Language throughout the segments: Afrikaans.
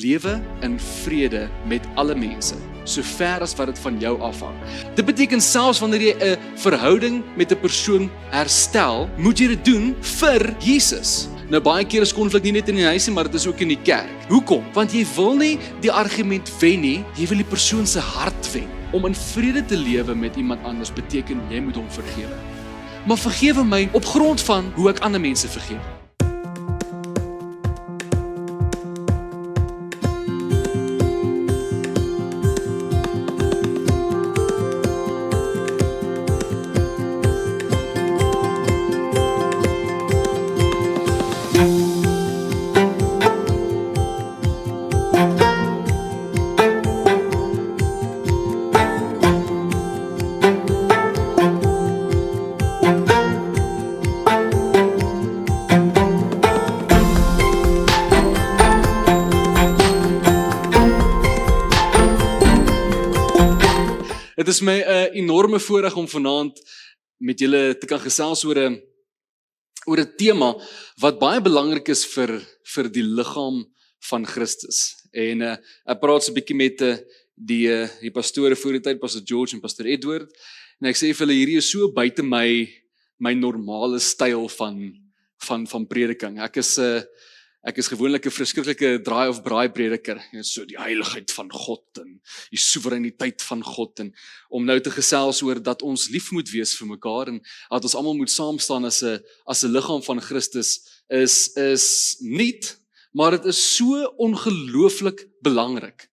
lewe in vrede met alle mense, so ver as wat dit van jou afhang. Dit beteken selfs wanneer jy 'n verhouding met 'n persoon herstel, moet jy dit doen vir Jesus. Nou baie keer is konflik nie net in die huis nie, maar dit is ook in die kerk. Hoekom? Want jy wil nie die argument wen nie, jy wil die persoon se hart wen. Om in vrede te lewe met iemand anders beteken jy moet hom vergewe. Maar vergewe my op grond van hoe ek ander mense vergewe. Dit is my 'n enorme voorreg om vanaand met julle te kan gesels oor 'n tema wat baie belangrik is vir die liggaam van Christus. En ek praat so 'n bietjie met die pastore voor die tyd, Pastor George en Pastor Edward, en ek sê vir hulle, hierdie is so buite my normale styl van prediking. Ek is gewoonlik 'n verskriklike draai of braai prediker, so die heiligheid van God en die soewereiniteit van God, en om nou te gesels oor dat ons lief moet wees vir mekaar en dat ons almal moet saam staan as 'n liggaam van Christus is niet, maar dit is so ongelooflik belangrik.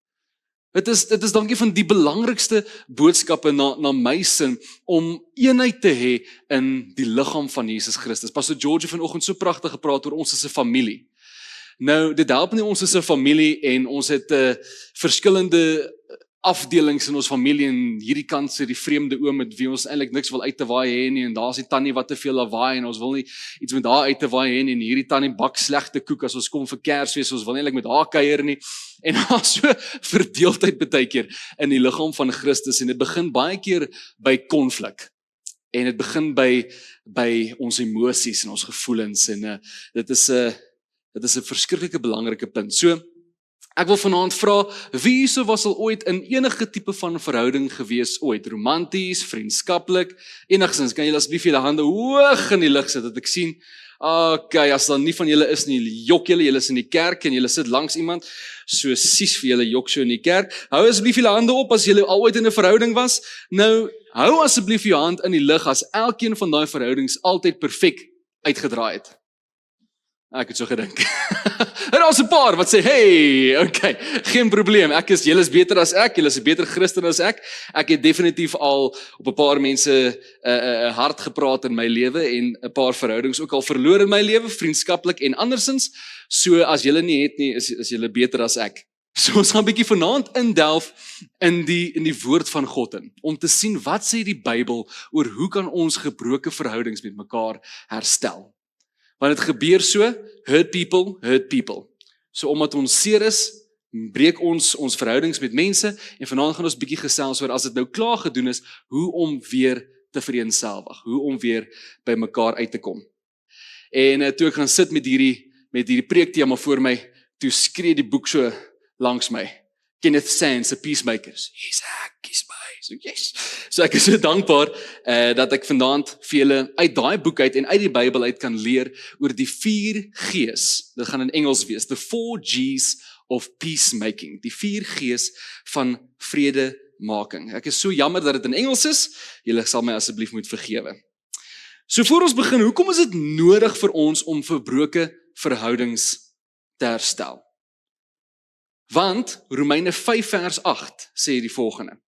Dit is dankie van die belangrikste boodskappe na my sin om eenheid te hê in die liggaam van Jesus Christus. Pastor George het vanoggend so pragtig gepraat oor ons as 'n familie. Nou, dit help nie ons is 'n familie en ons het verskillende afdelings in ons familie, en hierdie kant sit die vreemde oom met wie ons eintlik niks wil uit te waai hê nie, en daar's die tannie wat te veel lawaai en ons wil nie iets met haar uit te waai hê nie, en hierdie tannie bak slegte koek as ons kom vir Kersfees, ons wil nie eintlik met haar kuier nie, en daar's so verdeeldheid baie keer in die liggaam van Christus, en dit begin baie keer by konflik, en dit begin by ons emosies en ons gevoelens, en dit is 'n verskriklike belangrike punt. So, ek wil vanaand vra, wie hierso was al ooit in enige tipe van verhouding gewees ooit? Romanties, vriendskaplik, enigsins, kan julle asseblief julle hande hoog in die lug sit, dat ek sien? Okay, as dan nie van julle is nie, jok julle is in die kerk en julle sit langs iemand, so sies vir julle jok so in die kerk. Hou asseblief julle hande op as julle al ooit in 'n verhouding was. Nou, hou asseblief jou hand in die lug as elkeen van daai verhoudings altyd perfek uitgedraai het. Ek het so gedink. En daar's 'n paar wat sê, hey, okay, geen probleem, julle is beter as ek, julle is 'n beter Christen as ek. Ek het definitief al op 'n paar mense hard gepraat in my lewe en 'n paar verhoudings ook al verloor in my lewe, vriendskaplik en andersins. So as julle nie het nie, is julle beter as ek. So ons gaan 'n bietjie vanaand indelf in die woord van God in, om te sien wat sê die Bybel oor hoe kan ons gebroke verhoudings met mekaar herstel. Want het gebeur so, hurt people. So omdat ons seer is, breek ons verhoudings met mense, en vanaand gaan ons bietjie gesels oor as dit nou klaar gedoen is, hoe om weer te vereenselwig, hoe om weer by mekaar uit te kom. En toe ek gaan sit met hierdie preektema voor my, toe skree die boek so langs my. Kenneth Sands, 'n Peacemaker. Isaac, kies my. So yes. So ek is so dankbaar dat ek vanaand vir julle uit daai boek uit en uit die Bybel uit kan leer oor die 4 G's. Dit gaan in Engels wees. The 4 G's of peacemaking. Die 4 G's van vredemaking. Ek is so jammer dat dit in Engels is. Julle sal my asseblief moet vergewe. So voor ons begin, hoekom is dit nodig vir ons om verbroke verhoudings te herstel? Want Romeine 5 vers 8 sê die volgende.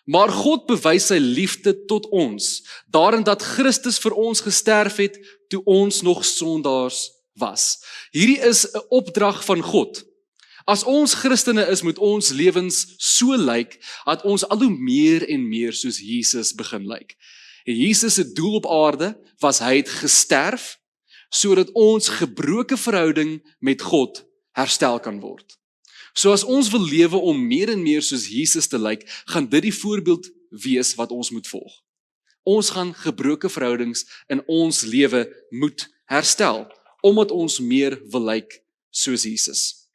Maar God bewys sy liefde tot ons, daarin dat Christus vir ons gesterf het, toe ons nog sondaars was. Hierdie is 'n opdrag van God. As ons Christene is, moet ons lewens so lyk, dat ons al hoe meer en meer soos Jesus begin lyk. En Jesus se doel op aarde was hy het gesterf, sodat ons gebroke verhouding met God herstel kan word. So as ons wil lewe om meer en meer soos Jesus te lyk, gaan dit die voorbeeld wees wat ons moet volg. Ons gaan gebroke verhoudings in ons lewe moet herstel, omdat ons meer wil lyk soos Jesus.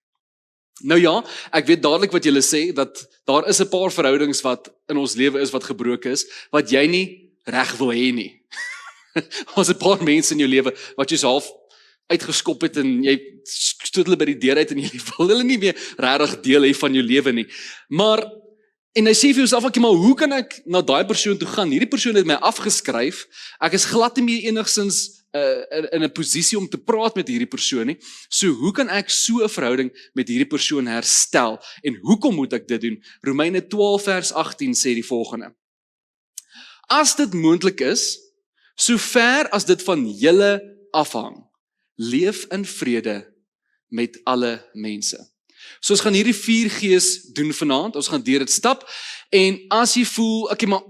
Nou ja, ek weet dadelik wat julle sê, dat daar is 'n paar verhoudings wat in ons lewe is wat gebroken is, wat jy nie reg wil hê nie. Ons 'n paar mense in jou lewe wat jy so half uitgeskop het en jy stoot hulle by die deur uit en jy wil hulle nie meer regtig deel hê van jou lewe nie. Maar en hy sê vir jouself, okay, maar hoe kan ek na daai persoon toe gaan? Hierdie persoon het my afgeskryf. Ek is glad nie meer enigstens in 'n posisie om te praat met hierdie persoon nie. So hoe kan ek so 'n verhouding met hierdie persoon herstel? En hoekom moet ek dit doen? Romeine 12 vers 18 sê die volgende: As dit moontlik is, so ver as dit van julle afhang, leef in vrede met alle mense. So ons gaan hierdie 4 G's doen vanaand, ons gaan deur dit stap, en as jy voel, okay, maar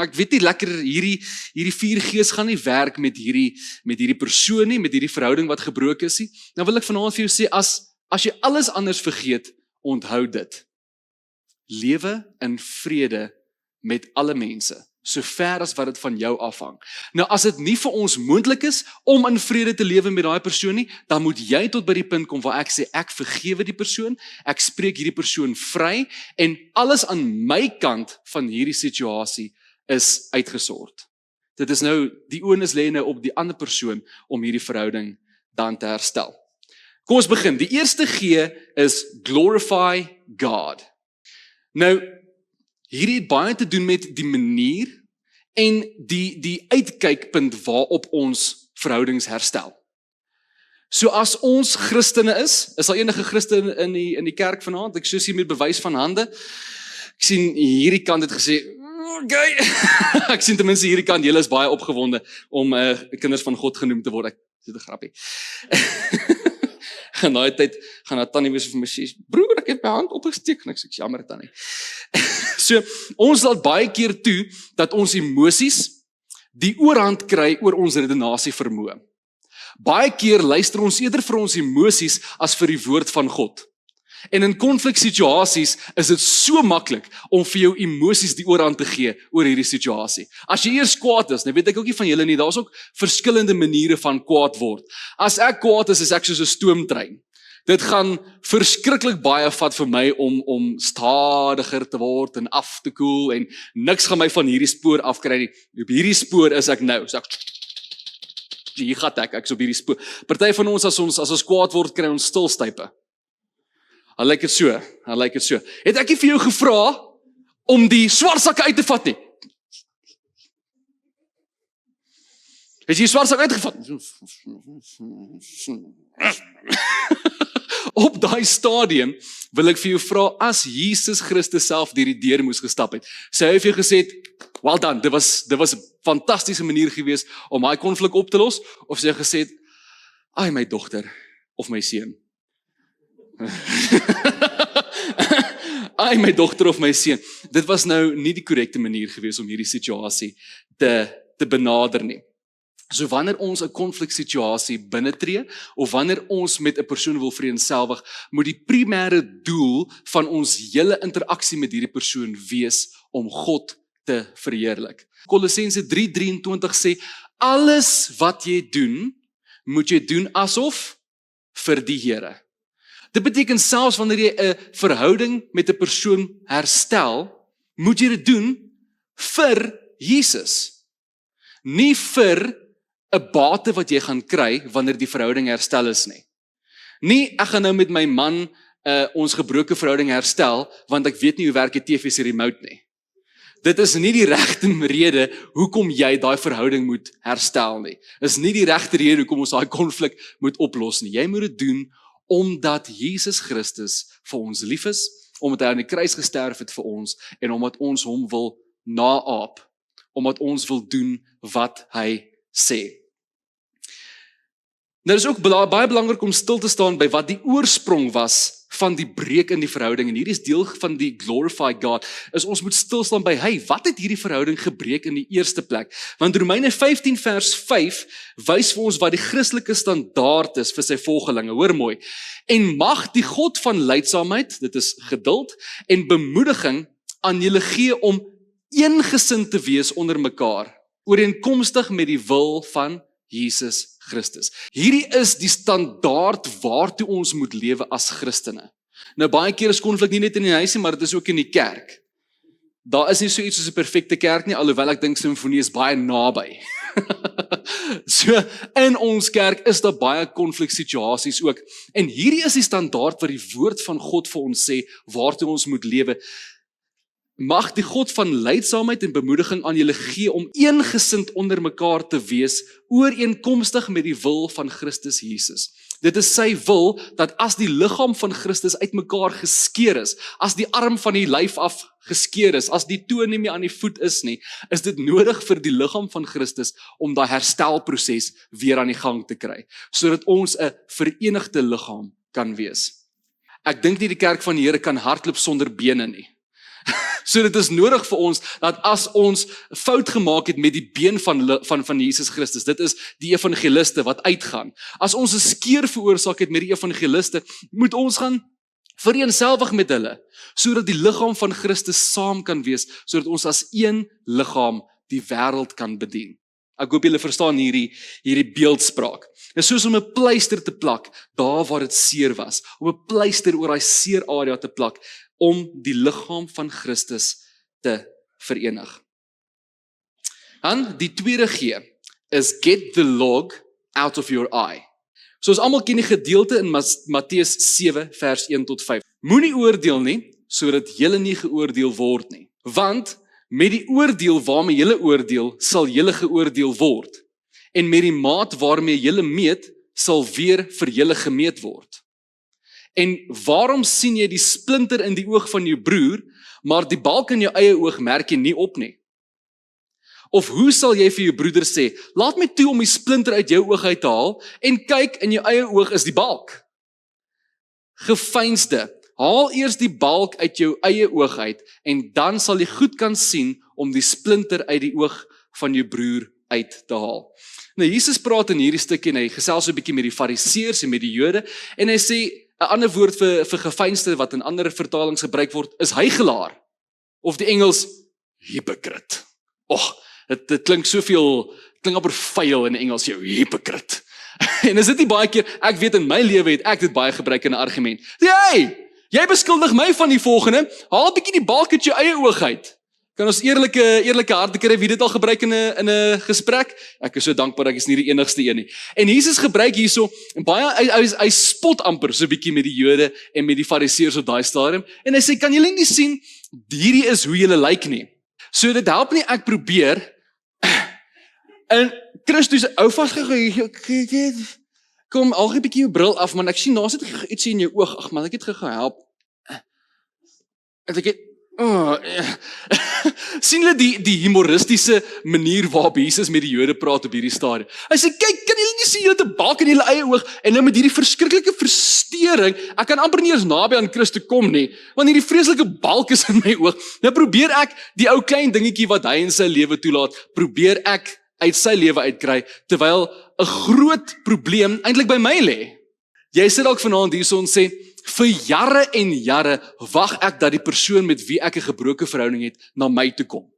ek weet nie lekker, hierdie 4 G's gaan nie werk met hierdie persoon nie, met hierdie verhouding wat gebroken is nie, dan wil ek vanaand vir jou sê, as jy alles anders vergeet, onthou dit. Lewe in vrede met alle mense, so ver as wat dit van jou afhang. Nou as dit nie vir ons moontlik is om in vrede te lewe met daai persoon nie, dan moet jy tot by die punt kom waar ek sê, ek vergewe die persoon, ek spreek hierdie persoon vry, en alles aan my kant van hierdie situasie is uitgesort. Dit is nou, die onus lê nou op die ander persoon om hierdie verhouding dan te herstel. Kom ons begin. Die eerste G is glorify God. Nou, hierdie het baie te doen met die manier en die uitkykpunt waarop ons verhoudings herstel. So as ons Christene is daar enige Christen in die kerk vanaand? Ek soos hier met bewys van hande. Ek sien hierdie kant het gesê, okay. Ek sien ten minste hierdie kant, julle is baie opgewonde om kinders van God genoem te word. Ek sit 'n grappie. En daai tyd gaan dat Tannie wees vir my sê, broer, ek het my hand opgesteek, en ek sê, jammer Tannie. So, ons laat baie keer toe, dat ons emosies die oorhand kry oor ons redenasie vermoë. Baie keer luister ons eerder vir ons emosies, as vir die woord van God. En in konfliksituasies is dit so maklik om vir jou emosies die oorhand te gee oor hierdie situasie. As jy eers kwaad is, nou weet ek ook nie van julle nie, daar is ook verskillende maniere van kwaad word. As ek kwaad is ek soos 'n stoomtrein. Dit gaan verskriklik baie vat vir my om stadiger te word en af te koel, en niks gaan my van hierdie spoor afkry nie. Op hierdie spoor is ek nou. So hier gaan ek is op hierdie spoor. Party van ons, as ons kwaad word, kry ons stilstype. Hy lyk dit so. Het ek nie vir jou gevra om die swart sakke uit te vat nie? Het jy die swart sak uitgevat? Op daai stadium wil ek vir jou vra, as Jesus Christus self deur die deur moes gestap het, sê hy vir jou gesê, well done, dit was 'n fantastiese manier gewees om daai konflik op te los, of sê hy gesê, ai my dogter, of my seun. Ai my dogter of my seun. Dit was nou nie die korrekte manier gewees om hierdie situasie te benader nie. So wanneer ons 'n konfliksituasie binnetree, of wanneer ons met 'n persoon wil vereenselwig, moet die primêre doel van ons hele interaksie met hierdie persoon wees om God te verheerlik. Kolossense 3:23 sê, alles wat jy doen, moet jy doen asof vir die Here. Dit beteken selfs wanneer jy 'n verhouding met 'n persoon herstel, moet jy dit doen vir Jesus. Nie vir 'n bate wat jy gaan kry wanneer die verhouding herstel is nie. Nie, ek gaan nou met my man ons gebroke verhouding herstel, want ek weet nie hoe werk die TV se remote nie. Dit is nie die regte rede hoekom jy daai verhouding moet herstel nie. Is nie die regte rede hoekom ons daai konflik moet oplos nie. Jy moet dit doen omdat Jesus Christus vir ons lief is, omdat hy aan die kruis gesterf het vir ons, en omdat ons hom wil naaap, omdat ons wil doen wat hy sê. Nou is ook baie belangrik om stil te staan by wat die oorsprong was van die breek in die verhouding, en hierdie is deel van die glorify God, is ons moet stil staan by, wat het hierdie verhouding gebreek in die eerste plek? Want Romeine 15 vers 5 wys vir ons wat die Christelike standaard is vir sy volgelinge, hoor mooi, en mag die God van lydsaamheid, dit is geduld, en bemoediging aan julle gee om eengesind te wees onder mekaar, ooreenkomstig met die wil van Jesus Christus. Hierdie is die standaard waartoe ons moet lewe as Christene. Nou baie keer is konflik nie net in die huis nie, maar dit is ook in die kerk. Daar is nie so iets soos 'n perfekte kerk nie, alhoewel ek dink simfonie is baie naby. So in ons kerk is daar baie konfliksituasies ook. En hierdie is die standaard wat die woord van God vir ons sê waartoe ons moet lewe. Mag die God van leidsaamheid en bemoediging aan julle gee om eengesind onder mekaar te wees, ooreenkomstig met die wil van Christus Jesus. Dit is sy wil dat as die liggaam van Christus uitmekaar geskeur is, as die arm van die lyf af geskeur is, as die toe nie meer aan die voet is nie, is dit nodig vir die liggaam van Christus om daai herstelproses weer aan die gang te kry, sodat ons 'n verenigde liggaam kan wees. Ek dink nie die kerk van die Here kan hardloop sonder bene nie. So dit is nodig vir ons, dat as ons fout gemaak het met die been van Jesus Christus, dit is die evangeliste wat uitgaan. As ons 'n skeur veroorsaak het met die evangeliste, moet ons gaan vereenselwig met hulle, sodat die liggaam van Christus saam kan wees, sodat ons as een liggaam die wêreld kan bedien. Ek hoop julle verstaan hierdie beeldspraak. Dit is soos om 'n pleister te plak, daar waar dit seer was, om 'n pleister oor daai seer area te plak, om die liggaam van Christus te verenig. Dan die tweede G is get the log out of your eye. So ons almal ken die gedeelte in Matteus 7 vers 1 tot 5. Moenie oordeel nie, sodat julle nie geoordeel word nie. Want met die oordeel waarmee julle oordeel, sal julle geoordeel word. En met die maat waarmee julle meet, sal weer vir julle gemeet word. En waarom sien jy die splinter in die oog van jou broer, maar die balk in jou eie oog merk jy nie op nie? Of hoe sal jy vir jou broeder sê, laat my toe om die splinter uit jou oog uit te haal, en kyk, in jou eie oog is die balk. Geveinsde, haal eers die balk uit jou eie oog uit, en dan sal jy goed kan sien om die splinter uit die oog van jou broer uit te haal. Nou Jesus praat in hierdie stukkie, en hy gesels so 'n bietjie met die fariseërs en met die Jode, en hy sê, 'n ander woord vir geveinsde wat in ander vertalings gebruik word, is hygelaar. Of die Engels, hypocrite. Dit klink soveel, klink amper vuil in Engels, jou hypocrite. En is dit nie baie keer, ek weet in my lewe het ek dit baie gebruik in 'n argument. Hey, jy beskuldig my van die volgende, haal 'n bietjie die balk uit jou eie oog uit. Kan ons eerlike harte kry wie dit al gebruik in 'n gesprek? Ek is so dankbaar ek is nie die enigste een nie. En Jesus gebruik hierso baie hy spot amper so 'n bietjie met die Jode en met die Fariseërs op daai stadium en hy sê kan julle nie sien hierdie is hoe julle lyk nie. So dit help nie ek probeer en Christus ou vasgegaan. Kom al 'n bietjie jou bril af man ek sien daar sit iets in jou oog. Ag man ek het gehelp. Ek sien julle die humoristiese manier waarop Jesus met die Jode praat op hierdie stadium. Hy sê kyk, kan julle nie sien julle te balk in julle eie oog en nou met hierdie verskriklike verstoring, ek kan amper nie eens naby aan Christus kom nie, want hierdie vreeslike balk is in my oog. Nou probeer ek die ou klein dingetjie wat hy in sy lewe toelaat, probeer ek uit sy lewe uitkry terwyl 'n groot probleem eintlik by my lê. Jy sit dalk vanaand hierso en sê vir jare en jare wag ek dat die persoon met wie ek 'n gebroke verhouding het na my toe kom.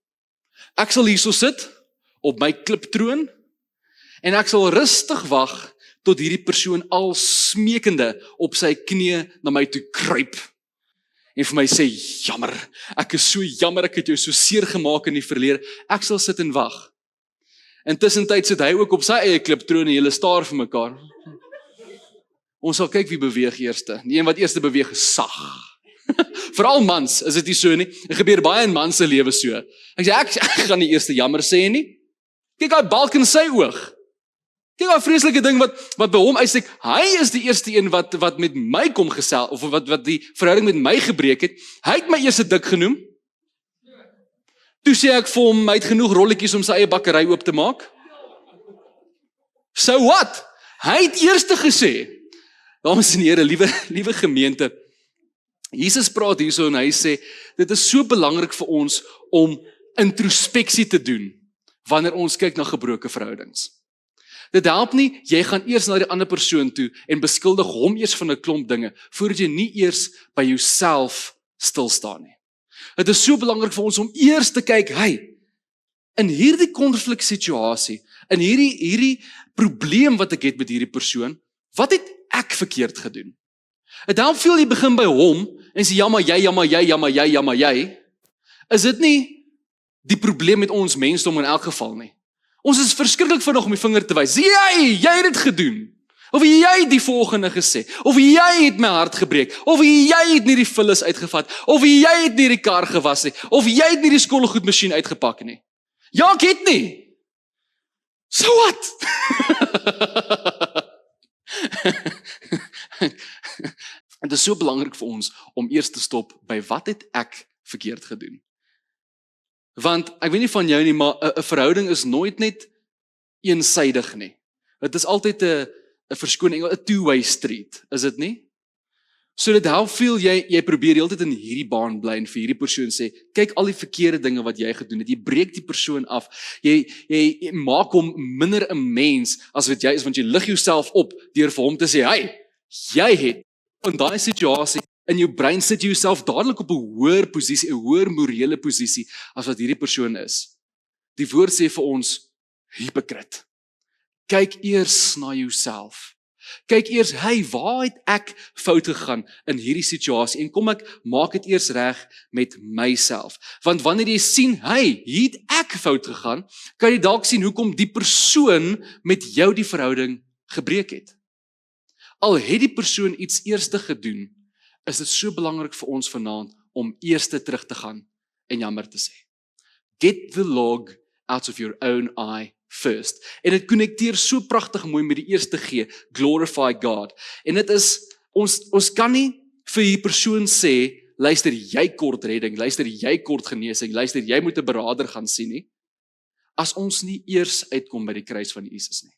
Ek sal hierso sit op my kliptroon en ek sal rustig wag tot hierdie persoon al smekende op sy knieë na my toe kruip en vir my sê jammer, ek is so jammer ek het jou so seer gemaak in die verlede. Ek sal sit en wag. Intussen tyd sit hy ook op sy eie kliptroon en julle staar vir mekaar. Ons sal kyk wie beweeg eerste. Die een wat eerste beweeg is sag. Veral mans, is dit nie so nie? Dit gebeur baie in mans se lewe so. Ek sê ek gaan nie eerste jammer sê nie. Kyk daai balk in sy oog. Kyk daai vreeslike ding wat by hom uitstek. Hy is die eerste een wat met my kom gesel of wat die verhouding met my gebreek het. Hy het my eers dik genoem. Toe sê ek vir hom, hy het genoeg rolletjies om sy eie bakkery oop te maak. So what? Hy het eerste gesê. Dames en here, liewe gemeente, Jesus praat hierso en hy sê, dit is so belangrik vir ons om introspeksie te doen, wanneer ons kyk na gebroke verhoudings. Dit help nie, jy gaan eers na die ander persoon toe en beskuldig hom eers van 'n klomp dinge, voordat jy nie eers by jouself stil staan nie. Dit is so belangrik vir ons om eers te kyk, in hierdie konfliksituasie, in hierdie probleem wat ek het met hierdie persoon, wat het ek verkeerd gedoen? Dit help veel jy begin by hom en sê ja maar jy, ja maar jy, ja maar jy, ja maar jy. Is dit nie die probleem met ons mensdom in elk geval nie? Ons is verskriklik vinnig om die vinger te wys. Jy het dit gedoen. Of jy het die volgende gesê. Of jy het my hart gebreek. Of jy het nie die vullis uitgevat. Of jy het nie die kar gewas nie. Of jy het nie die skoolgoedmasjien uitgepak nie. Ja, ek het nie. So what? En dit is so belangrik vir ons om eers te stop by wat het ek verkeerd gedoen. Want ek weet nie van jou nie, maar 'n verhouding is nooit net eensydig nie. Dit is altyd 'n verskoning, 'n two-way street, is dit nie? So dit help veel jy probeer heeltyd in hierdie baan bly en vir hierdie persoon sê, kyk al die verkeerde dinge wat jy gedoen het. Jy breek die persoon af. Jy maak hom minder 'n mens as wat jy is, want jy lig jouself op deur vir hom te sê, hey, jy het in daai situasie in jou brein sit jy jouself dadelik op 'n hoër posisie, 'n hoër morele posisie as wat hierdie persoon is. Die woord sê vir ons, hypocriet. Kyk eers na jouself. Kyk eers, hey, waar het ek fout gegaan in hierdie situasie en kom ek maak dit eers reg met myself. Want wanneer jy sien, hey, hier het ek fout gegaan, kan jy dalk sien hoekom die persoon met jou die verhouding gebreek het. Al het die persoon iets eerste gedoen, is dit so belangrik vir ons vanaand om eerste terug te gaan en jammer te sê. Get the log out of your own eye first. En dit konnekteer so pragtig mooi met die eerste G, glorify God. En dit is, ons kan nie vir die persoon sê, luister jy kort redding, luister jy kort genesing, luister jy moet 'n beraader gaan sien nie, as ons nie eers uitkom by die kruis van Jesus nie.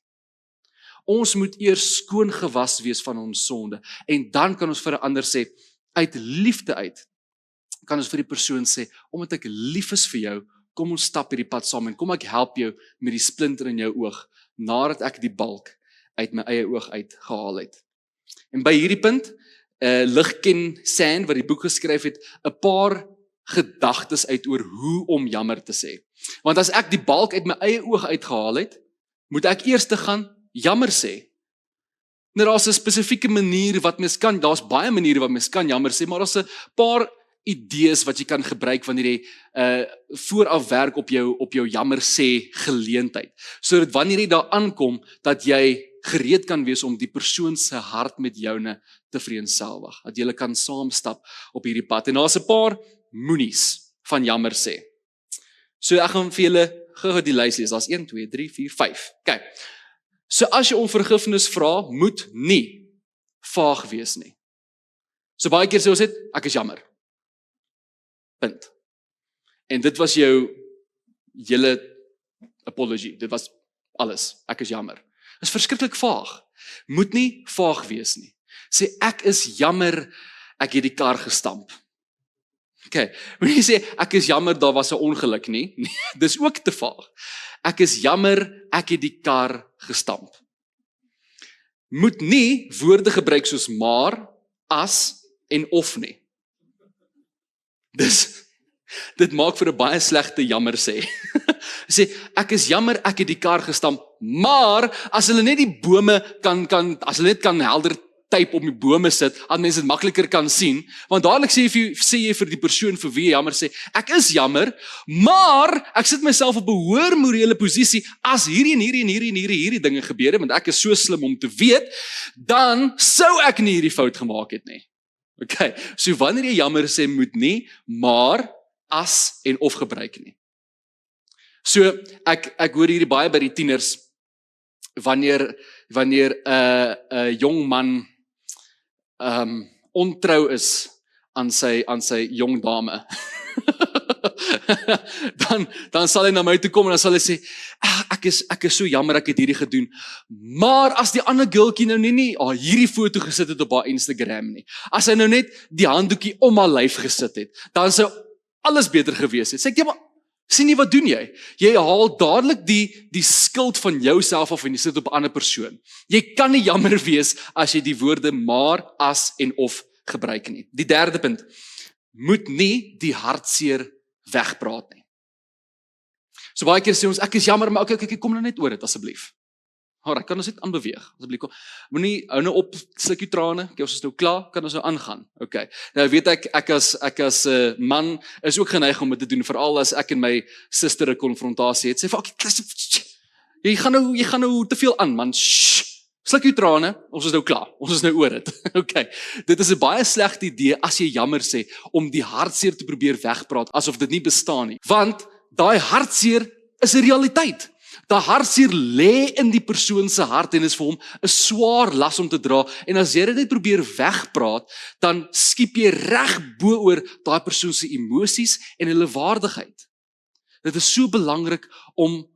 Ons moet eers skoon gewas wees van ons sonde, en dan kan ons vir 'n ander sê, uit liefde uit, kan ons vir die persoon sê, omdat ek lief is vir jou, kom ons stap hierdie pad saam en kom ek help jou met die splinter in jou oog, nadat ek die balk uit my eie oog uitgehaal het. En by hierdie punt, Ligken Sand, wat die boek geskryf het, 'n paar gedagtes uit oor hoe om jammer te sê. Want as ek die balk uit my eie oog uitgehaal het, moet ek eers te gaan jammer sê. Nou daar's 'n spesifieke manier wat mens kan, daar's baie maniere wat mens kan jammer sê, maar daar's 'n paar idees wat jy kan gebruik wanneer jy vooraf werk op jou jammer sê geleentheid. Sodat wanneer jy daar aankom, dat jy gereed kan wees om die persoon se hart met joune te vereenselwig. Dat jy kan saamstap op hierdie pad. En daar's 'n paar moenies van jammer sê. So ek gaan vir julle gou die lys lees. Daar's 1, 2, 3, 4, 5. Kyk. So as jy om vergifnis vra, moet nie vaag wees nie. So baie keer sê ons dit, ek is jammer. Punt. En dit was jou hele apology. Dit was alles. Ek is jammer. Dit is verskriklik vaag. Moet nie vaag wees nie. Sê ek is jammer, ek het die kar gestamp. Okay. Moet nie sê ek is jammer, daar was 'n ongeluk nie. Dis ook te vaag. Ek is jammer, ek het die kar gestamp. Moet nie woorde gebruik soos maar, as en of nie. Dit maak vir 'n baie slegte jammer sê. Sê, ek is jammer, ek het die kar gestamp, maar as hulle net die bome as hulle net kan helder tape op die bome sit, dan mense dit makliker kan sien, want dadelik sê jy vir die persoon vir wie jy jammer sê, ek is jammer, maar ek sit myself op 'n hoër morele posisie as hierdie dinge gebeur het, want ek is so slim om te weet, dan sou ek nie hierdie fout gemaak het nie. Okay, so wanneer jy jammer sê, moet nie, maar, as en of gebruik nie. So, ek hoor hierdie baie by die tieners, wanneer 'n jong man ontrou is aan sy jong dame, dan sal hy na my toe kom en dan sal hy sê, ek is so jammer ek het hierdie gedoen, maar as die ander girlkie nou nie hierdie foto gesit het op haar Instagram nie, as hy nou net die handdoekie om haar lyf gesit het, dan sou alles beter gewees het. Sê ek, ja, maar sien nie wat doen jy? Jy haal dadelik die skuld van jouself af en jy sit op 'n ander persoon. Jy kan nie jammer wees as jy die woorde maar, as en of gebruik nie. Die derde punt, moet nie die hartseer wegpraat nie. So baie keer sê ons, ek is jammer, maar okay, kom nou net oor dit asseblief. Alright, kan ons dit aanbeweeg? Asseblief, moenie hou nou op, sluk jou trane. Okay, ons is nou klaar, kan ons nou aangaan. Okay. Nou weet ek as man is ook geneig om dit te doen, veral as ek en my suster 'n konfrontasie het. Sê vir, okay, jy gaan nou te veel aan, man. Sluk jou trane, ons is nou klaar. Ons is nou oor dit. Okay. Dit is 'n baie slegte idee as jy jammer sê om die hartseer te probeer wegpraat asof dit nie bestaan nie. Want daai hartseer is 'n realiteit. Daai hartseer lê in die persoon se hart en is vir hom 'n swaar las om te dra. En as jy dit net probeer wegpraat, dan skiep jy reg bo-oor daai persoon se emosies en hulle waardigheid. Dit is so belangrik om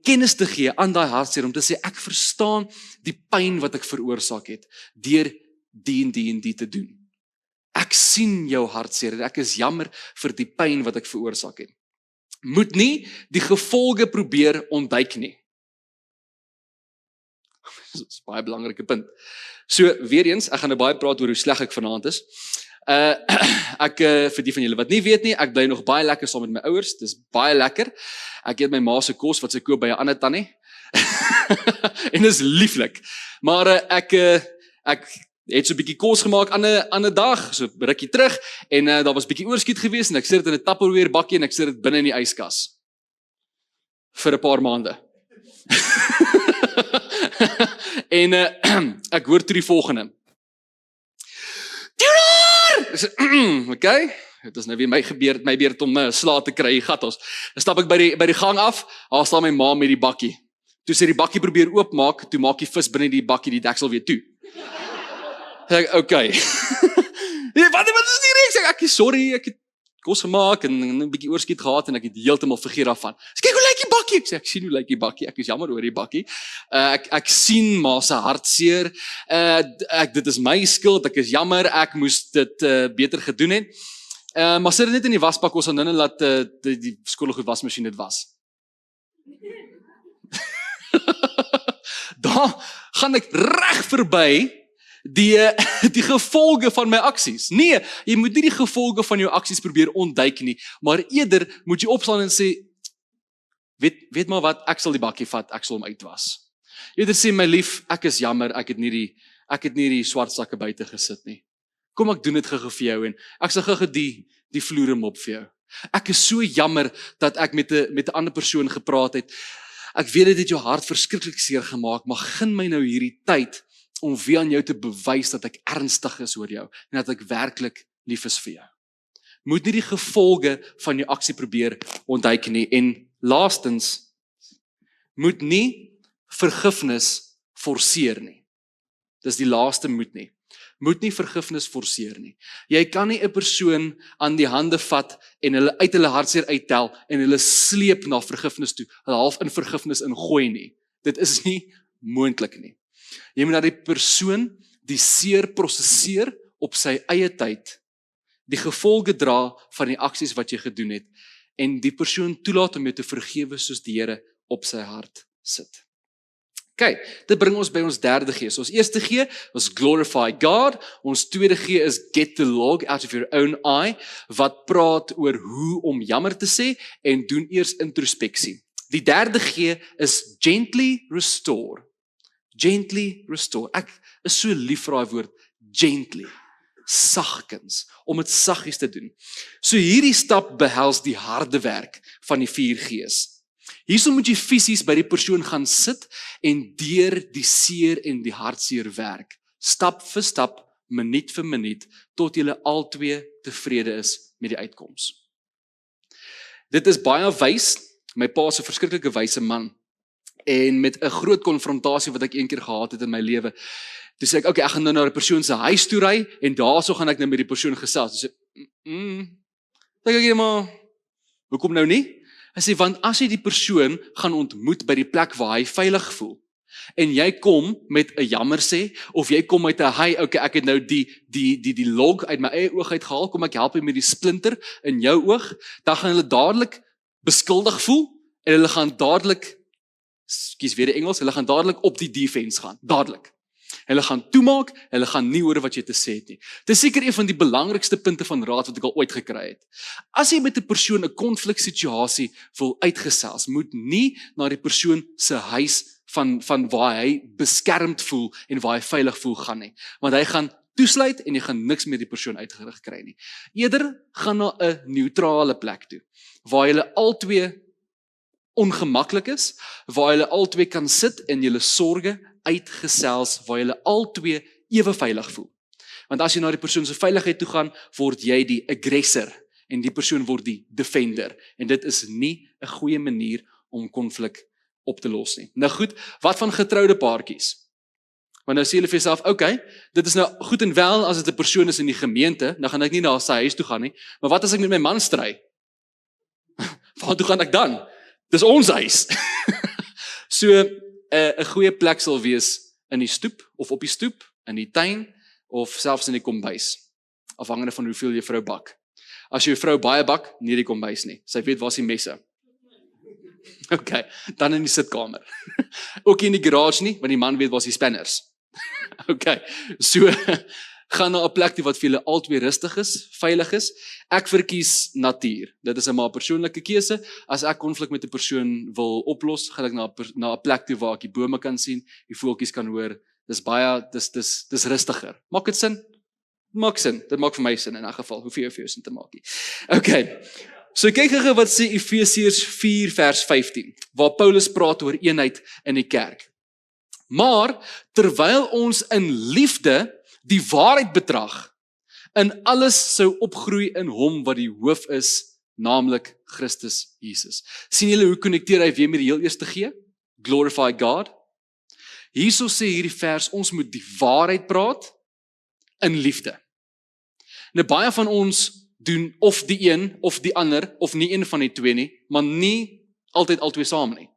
kennis te gee aan daai hartseer, om te sê ek verstaan die pyn wat ek veroorsaak het deur die en die te doen. Ek sien jou hartseer en ek is jammer vir die pyn wat ek veroorsaak het. Moet nie die gevolge probeer ontduik nie. Dit is 'n baie belangrike punt. So weer eens, ek gaan nou baie praat oor hoe sleg ek vanaand is. Vir die van julle wat nie weet nie, ek bly nog baie lekker saam met my ouers. Dis baie lekker. Ek eet my ma se kos wat sy koop by 'n ander tannie. En dis lieflik. Maar ek het so 'n bietjie kos gemaak aan 'n dag, so rukkie terug, en daar was 'n bietjie oorskiet gewees en ek sit dit in 'n Tupperware bakkie en ek sit dit binne in die yskas vir 'n paar maande. En ek hoor toe die volgende. Okay, dit is nou weer my beurt om slaap te kry, gatos. Dan stap ek by die gang af, daar staan my ma met die bakkie. Toe sy die bakkie probeer oopmaak, toe maak die vis binne die bakkie die deksel weer toe. Ek, okay. Wat is die reeks? Ek is sorry, ek het kos gemaak en 'n bietjie oorskiet gehad en ek het heeltemal vergeet daarvan. Kyk hoe lyk die bakkie? Ek sê ek sien hoe lyk die bakkie. Ek is jammer oor die bakkie. Ek sien ma se hartseer. Dit is my skuld. Ek is jammer. Ek moes dit beter gedoen het. Maar sit dit net in die wasbak, ons gaan nou laat die skoolgoed wasmasjien dit was. Daar gaan ek reg verby die gevolge van my aksies. Nee, jy moet nie die gevolge van jou aksies probeer ontduik nie, maar eerder moet jy opstaan en sê, weet maar wat, ek sal die bakkie vat, ek sal hom uitwas. Eerder sê, my lief, ek is jammer, ek het nie die swart sakke buite gesit nie. Kom ek doen dit gou vir jou en ek sal gou die vloere mop vir jou. Ek is so jammer dat ek met 'n ander persoon gepraat het. Ek weet dit het jou hart verskriklik seer gemaak, maar gun my nou hierdie tyd om weer aan jou te bewys dat ek ernstig is oor jou en dat ek werklik lief is vir jou. Moet nie die gevolge van jou aksie probeer ontduik nie. En laastens, moet nie vergifnis forceer nie. Dis die laaste moet nie. Moet nie vergifnis forceer nie. Jy kan nie 'n persoon aan die hande vat en hulle uit hulle hartseer uittel en hulle sleep na vergifnis toe, hulle half in vergifnis ingooi nie. Dit is nie moontlik nie. Jy moet dat die persoon die seer prosesseer op sy eie tyd, die gevolge dra van die aksies wat jy gedoen het, en die persoon toelaat om jou te vergewe soos die Here op sy hart sit. Okay, dit bring ons by ons derde G. So ons eerste G was glorify God, ons tweede G is get the log out of your own eye, wat praat oor hoe om jammer te sê, en doen eers introspeksie. Die derde G is gently restore. Gently restore. Ek is so lief vir daai woord, gently, sagkens, om dit saggies te doen. So hierdie stap behels die harde werk van die 4 G's. Hierso moet jy fisies by die persoon gaan sit en deur die seer en die hartseer werk. Stap vir stap, minuut vir minuut, tot julle albei tevrede is met die uitkoms. Dit is baie wys, my pa is 'n verskriklike wyse man, en met 'n groot konfrontasie wat ek eendag gehad het in my lewe, toe sê ek, okay, ek gaan nou na 'n persoon se huis toe ry, en daarso gaan ek nou met die persoon gesels. Toe sê, dink ek, maar, hoekom nou nie? Hy sê, want as jy die persoon gaan ontmoet by die plek waar hy veilig voel, en jy kom met 'n jammer sê, of jy kom met 'n, hey, okay, ek het nou die log uit my eie oog uitgehaal, kom ek help jy met die splinter in jou oog, dan gaan hulle dadelik beskuldig voel, en hulle gaan dadelik, weer die Engels, hulle gaan dadelik op die defense gaan, dadelik. Hulle gaan toemaak, hulle gaan nie hoor wat jy te sê het nie. Dit is seker een van die belangrikste punte van raad wat ek al ooit gekry het. As jy met 'n persoon 'n konfliksituasie wil uitgesels, moet nie na die persoon se huis van waar hy beskermd voel en waar hy veilig voel gaan nie. Want hy gaan toesluit en jy gaan niks meer die persoon uitgerig kry nie. Eerder gaan na 'n neutrale plek toe, waar julle albei ongemaklik is, waar julle albei kan sit en julle sorges uitgesels, waar julle albei ewe veilig voel. Want as jy na die persoon se veiligheid toe gaan, word jy die aggressor en die persoon word die defender. En dit is nie 'n goeie manier om konflik op te los nie. Nou goed, wat van getroude paartjies? Want nou sê julle vir jouself, okay, dit is nou goed en wel as dit 'n persoon is in die gemeente, dan gaan ek nie na sy huis toe gaan nie. Maar wat as ek met my man stry? Waar toe gaan ek dan? Dis ons huis. So 'n goeie plek sal wees in die stoep of op die stoep, in die tuin of selfs in die kombuis, afhangende van hoeveel jou vrou bak. As jou vrou baie bak, nie die kombuis nie. Sy weet waar is die messe. Okay, dan in die sitkamer. Ook nie in die garage nie, want die man weet waar is die spanners. Okay, so gaan na 'n plek toe wat vir julle albei rustig is, veilig is. Ek verkies natuur. Dit is 'n maar persoonlike keuse. As ek konflik met 'n persoon wil oplos, gaan ek na 'n plek toe waar ek die bome kan sien, die voeltjies kan hoor. Dis baie dis rustiger. Maak dit sin? Maak sin. Dit maak vir my sin in 'n geval. Hoef jy vir jou sin te maak nie. Okay. So kyk gou wat sê Efesiërs 4 vers 15, waar Paulus praat oor eenheid in die kerk. Maar terwyl ons in liefde die waarheid betrag, in alles sou opgroei in hom wat die hoof is, naamlik Christus Jesus. Sien julle hoe konnekteer hy weer met die heel eerste G? Glorify God. Hierso sê hierdie vers, ons moet die waarheid praat in liefde. Nou baie van ons doen of die een of die ander, of nie een van die twee nie, maar nie altyd albei saam nie.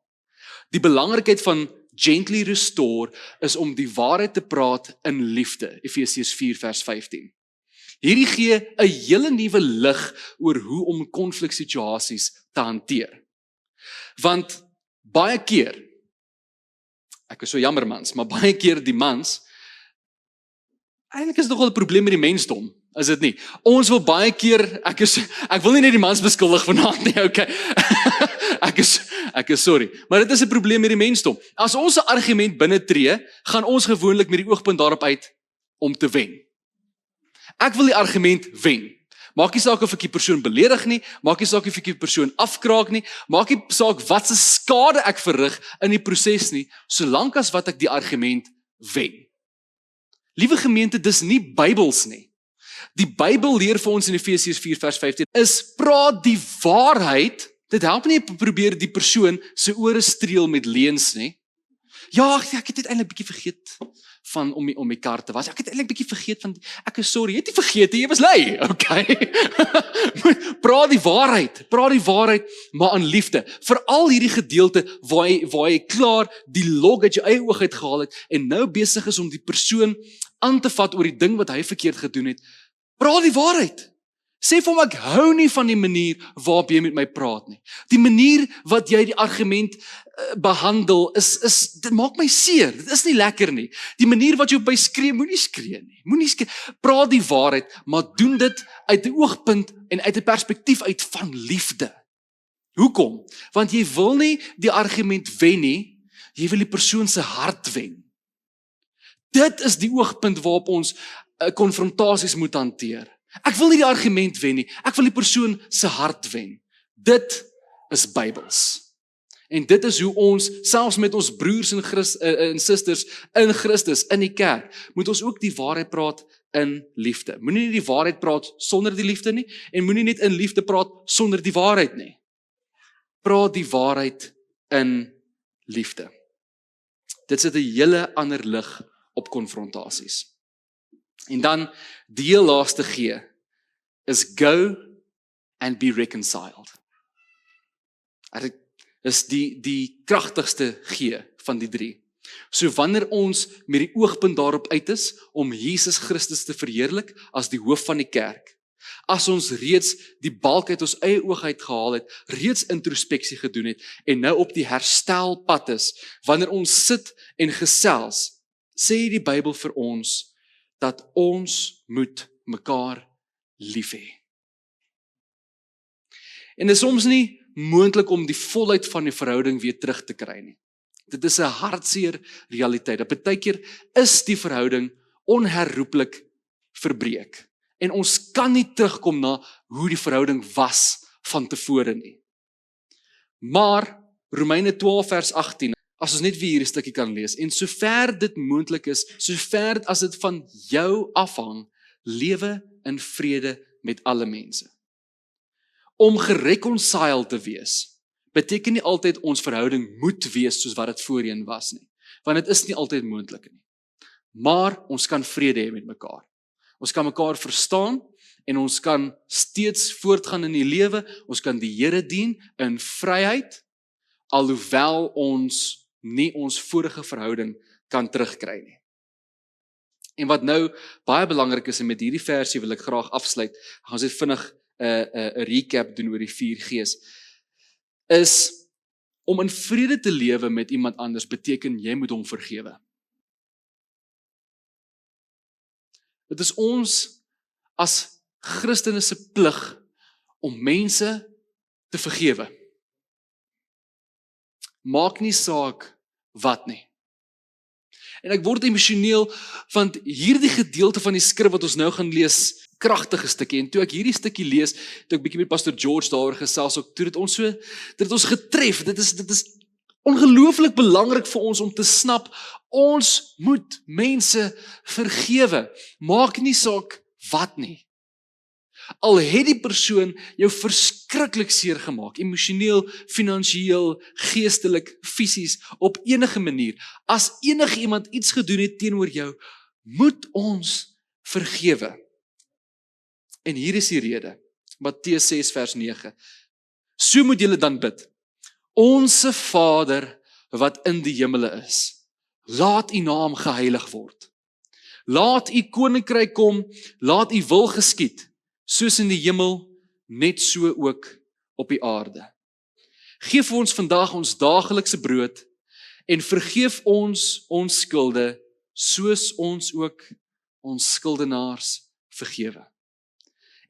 Die belangrikheid van gently restore is om die waarheid te praat in liefde, Efesiërs 4 vers 15. Hierdie gee 'n hele nuwe lig oor hoe om konfliksituasies te hanteer. Want baie keer, ek is so jammer mans, maar baie keer die mans, eintlik is dit nogal 'n probleem met die mensdom, is dit nie? Ons wil baie keer, ek wil nie net die mans beskuldig vanaand nie, okay. Ek is sorry, maar dit is 'n probleem met die mensdom. As ons 'n argument binne tree, gaan ons gewoonlik met die oogpunt daarop uit om te wen. Ek wil die argument wen. Maak nie saak of ek die persoon beledig nie, maak nie saak of ek die persoon afkraak nie, maak nie saak wat se skade ek verrig in die proses nie, solank as wat ek die argument wen. Liewe gemeente, dis nie Bybels nie. Die Bybel leer vir ons in Efesiërs 4 vers 15, is praat die waarheid. Dit help nie probeer die persoon se ore streel met leuns nie. Ja, ek het eintlik bietjie vergeet van om my kar te was. Ek het eintlik bietjie vergeet van ek is sorry, jy het nie vergeet nie, jy was lui. Okay. Praat die waarheid, maar in liefde. Veral hierdie gedeelte waar jy klaar die log uit jou eie oog uitgehaal het en nou besig is om die persoon aan te vat oor die ding wat hy verkeerd gedoen het. Praat die waarheid. Sê vir hom, ek hou nie van die manier waarop jy met my praat nie. Die manier wat jy die argument behandel, dit maak my seer. Dit is nie lekker nie. Die manier wat jy op my skree, moenie skree nie. Moenie skree. Praat die waarheid, maar doen dit uit 'n oogpunt en uit 'n perspektief uit van liefde. Hoekom? Want jy wil nie die argument wen nie, jy wil die persoon se hart wen. Dit is die oogpunt waarop ons konfrontasies moet hanteer. Ek wil nie die argument wen nie, ek wil die persoon se hart wen. Dit is Bybels. En dit is hoe ons, selfs met ons broers en susters in Christus, in die kerk, moet ons ook die waarheid praat in liefde. Moenie nie die waarheid praat sonder die liefde nie, en moenie net in liefde praat sonder die waarheid nie. Praat die waarheid in liefde. Dit sit 'n hele ander lig op konfrontasies. En dan, die heel laaste G, is go and be reconciled. Dit is die kragtigste G van die 3. So wanneer ons met die oogpunt daarop uit is, om Jesus Christus te verheerlik, as die hoof van die kerk, as ons reeds die balk uit ons eie oog uitgehaal het, reeds introspeksie gedoen het, en nou op die herstelpad is, wanneer ons sit en gesels, sê die Bybel vir ons dat ons moet mekaar lief hê. En dit is soms nie moontlik om die volheid van die verhouding weer terug te kry nie. Dit is 'n hartseer realiteit. Dat baie keer is die verhouding onherroepelik verbreek. En ons kan nie terugkom na hoe die verhouding was van tevore nie. Maar Romeine 12 vers 18, as ons net weer hierdie stukkie kan lees, en sover dit moontlik is, sover as dit van jou afhang, lewe in vrede met alle mense. Om gereconciled te wees, beteken nie altyd ons verhouding moet wees soos wat dit voorheen was nie. Want dit is nie altyd moontlik nie. Maar ons kan vrede hê met mekaar. Ons kan mekaar verstaan en ons kan steeds voortgaan in die lewe. Ons kan die Here dien in vryheid, alhoewel ons nie ons vorige verhouding kan terugkry nie. En wat nou baie belangrik is, en met hierdie versie wil ek graag afsluit, gaan ons net vinnig 'n recap doen oor die 4 G's, is om in vrede te lewe met iemand anders beteken jy moet hom vergewe. Dit is ons as Christene se plig om mense te vergewe. Maak nie saak wat nie. En ek word emosioneel, want hierdie gedeelte van die skrif wat ons nou gaan lees, kragtige stukkie, en toe ek hierdie stukkie lees, toe ek bietjie met Pastor George daaroor gesels, ook toe dit ons getref, dit is ongelooflik belangrik vir ons om te snap, ons moet mense vergewe, maak nie saak wat nie. Al het die persoon jou verskriklik seer gemaak, emosioneel, finansiëel, geestelik, fisies, op enige manier. As enige iemand iets gedoen het teenoor jou, moet ons vergewe. En hier is die rede, Matteus 6 vers 9. So moet julle dan bid. Onse Vader wat in die hemele is, laat u naam geheilig word. Laat u koninkryk kom, laat u wil geskied, soos in die hemel, net so ook op die aarde. Geef vir ons vandag ons daaglikse brood, en vergeef ons skulde, soos ons ook ons skuldenaars vergewe.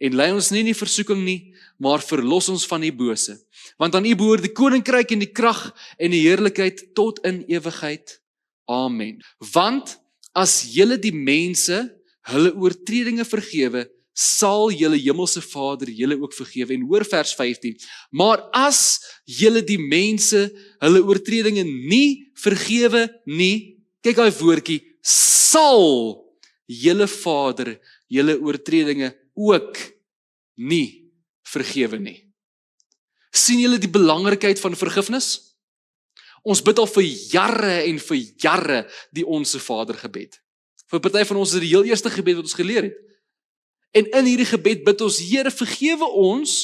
En lei ons nie in die versoeking nie, maar verlos ons van die bose. Want aan U behoort die koninkryk en die krag en die heerlikheid tot in ewigheid. Amen. Want as julle die mense hulle oortredinge vergewe, sal julle hemelse Vader julle ook vergewe. En hoor vers 15. Maar as julle die mense hulle oortredinge nie vergewe nie, kyk daai woordjie, sal julle Vader julle oortredinge ook nie vergewe nie. Sien julle die belangrikheid van vergifnis? Ons bid al vir jare en vir jare die Onse Vader gebed. Vir party van ons is dit die heel eerste gebed wat ons geleer het. En in hierdie gebed bid ons, Here, vergewe ons,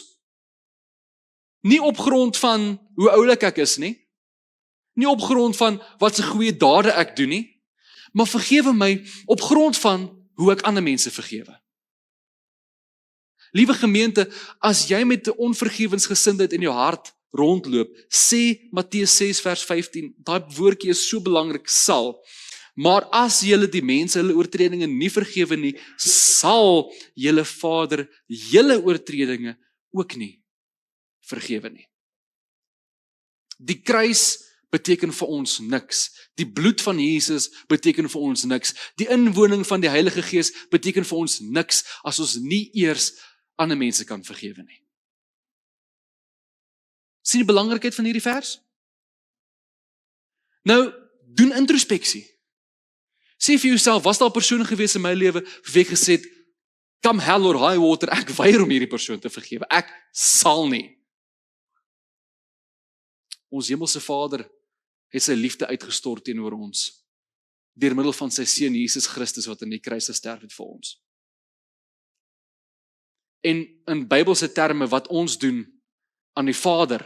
nie op grond van hoe oulik ek is nie, nie op grond van wat se goeie dade ek doen nie, maar vergewe my op grond van hoe ek ander mense vergewe. Liewe gemeente, as jy met 'n onvergewensgesindheid in jou hart rondloop, sê Matteus 6 vers 15, daai woordjie is so belangrik, sal. Maar as julle die mense hulle oortredinge nie vergewe nie, sal julle Vader julle oortredinge ook nie vergewe nie. Die kruis beteken vir ons niks. Die bloed van Jesus beteken vir ons niks. Die inwoning van die Heilige Gees beteken vir ons niks as ons nie eers ander mense kan vergewe nie. Sien die belangrikheid van hierdie vers? Nou, doen introspeksie. Sê vir jouself, was daar 'n persoon gewees in my lewe wie gesê het, come hell or high water, ek weier om hierdie persoon te vergewe. Ek sal nie. Ons hemelse Vader het sy liefde uitgestort teenoor ons, deur middel van sy seun Jesus Christus wat aan die kruis gesterf het vir ons. En in Bybelse terme wat ons doen aan die Vader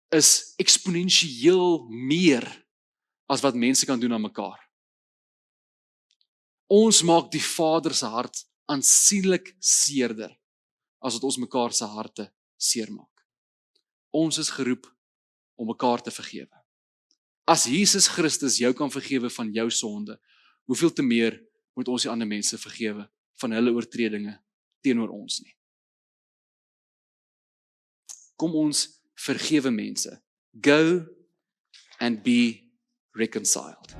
is eksponensieel meer as wat mense kan doen aan mekaar. Ons maak die Vader se hart aansienlik seerder as wat ons mekaar se harte seermaak. Ons is geroep om mekaar te vergewe. As Jesus Christus jou kan vergewe van jou sonde, hoeveel te meer moet ons die ander mense vergewe van hulle oortredinge teenoor ons nie. Kom ons vergewe mense. Go and be reconciled.